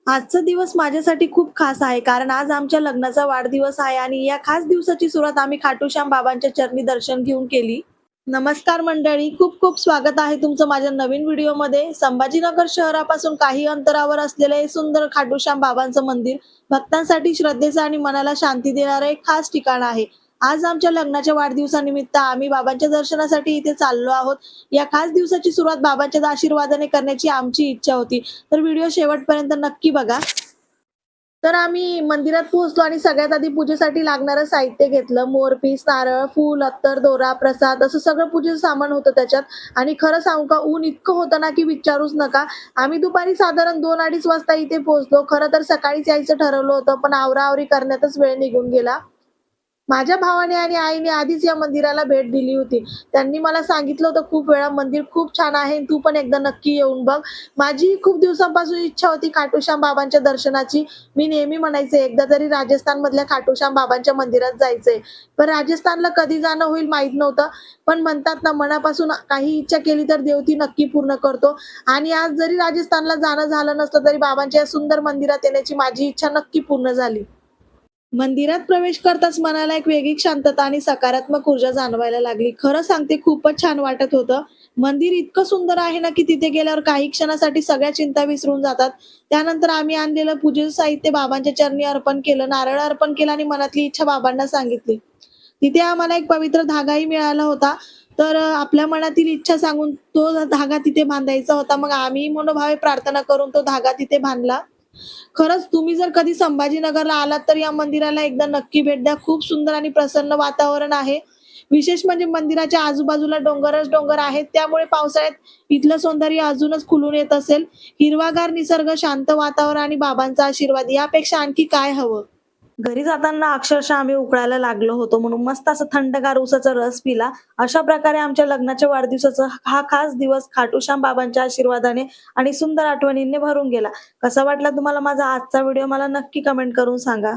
आजचा दिवस माझ्यासाठी खूप खास आहे, कारण आज आमच्या लग्नाचा वाढदिवस आहे आणि या खास दिवसाची सुरुवात आम्ही खाटूश्याम बाबांच्या चरणी दर्शन घेऊन केली. नमस्कार मंडळी, खूप खूप स्वागत आहे तुमचं माझ्या नवीन व्हिडिओमध्ये. संभाजीनगर शहरापासून काही अंतरावर असलेलं हे सुंदर खाटूश्याम बाबांचं मंदिर भक्तांसाठी श्रद्धेचं आणि मनाला शांती देणारं एक खास ठिकाण आहे. आज आमच्या लग्नाच्या वाढदिवसानिमित्त आम्ही बाबांच्या दर्शनासाठी इथे चाललो आहोत. या खास दिवसाची सुरुवात बाबांच्या आशीर्वादाने करण्याची आमची इच्छा होती. तर व्हिडिओ शेवटपर्यंत नक्की बघा. तर आम्ही मंदिरात पोहोचलो आणि सगळ्यात आधी पूजेसाठी लागणारं साहित्य घेतलं. मोरपीस, नारळ, फूल, अत्तर, दोरा, प्रसाद असं सगळं पूजेचं सामान होतं त्याच्यात. आणि खरं सांगू का, ऊन इतकं होतं ना, की विचारूच नका. आम्ही दुपारी साधारण 2-2:30 वाजता इथे पोहोचलो. खरं तर सकाळीच यायचं ठरवलं होतं, पण आवराआवरी करण्यातच वेळ निघून गेला. माझ्या भावाने आणि आईने आधीच या मंदिराला भेट दिली होती. त्यांनी मला सांगितलं होतं खूप वेळा, "मंदिर खूप छान आहे, तू पण एकदा नक्की येऊन बघ." माझी खूप दिवसांपासून इच्छा होती खाटूश्याम बाबांच्या दर्शनाची. मी नेहमी म्हणायचे, "एकदा तरी राजस्थानमधल्या खाटूश्याम बाबांच्या मंदिरात जायचंय." पण राजस्थानला कधी जाणं होईल माहीत नव्हतं. पण म्हणतात ना, मनापासून काही इच्छा केली तर देव ती नक्की पूर्ण करतो. आणि आज जरी राजस्थानला जाणं झालं नसलं, तरी बाबांच्या या सुंदर मंदिरात येण्याची माझी इच्छा नक्की पूर्ण झाली. मंदिरात प्रवेश करताच मनाला एक वेगळी शांतता आणि सकारात्मक ऊर्जा जाणवायला लागली. खरं सांगते, खूपच छान वाटत होतं. मंदिर इतकं सुंदर आहे ना, की तिथे गेल्यावर काही क्षणासाठी सगळ्या चिंता विसरून जातात. त्यानंतर आम्ही आणलेलं पूजेचं साहित्य बाबांच्या चरणी अर्पण केलं, नारळ अर्पण केला आणि मनातली इच्छा बाबांना सांगितली. तिथे आम्हाला एक पवित्र धागाही मिळाला होता. तर आपल्या मनातील इच्छा सांगून तो धागा तिथे बांधायचा होता. मग आम्ही मनोभावे प्रार्थना करून तो धागा तिथे बांधला. खरंच तुम्ही जर कधी संभाजीनगरला आलात तर या मंदिराला एकदा नक्की भेट द्या. खूप सुंदर आणि प्रसन्न वातावरण आहे. विशेष म्हणजे मंदिराच्या आजूबाजूला डोंगरच डोंगर आहेत. त्यामुळे पावसाळ्यात इथलं सौंदर्य अजूनच खुलून येत असेल. हिरवागार निसर्ग, शांत वातावरण आणि बाबांचा आशीर्वाद यापेक्षा आणखी काय हवं? घरी जाताना अक्षरशः आम्ही उकळायला लागलो होतो, म्हणून मस्त असं थंडगार उसाचा रस पिला. अशा प्रकारे आमच्या लग्नाच्या वाढदिवसाचा हा खास दिवस खाटूश्याम बाबांच्या आशीर्वादाने आणि सुंदर आठवणींनी भरून गेला. कसा वाटला तुम्हाला माझा आजचा व्हिडिओ मला नक्की कमेंट करून सांगा.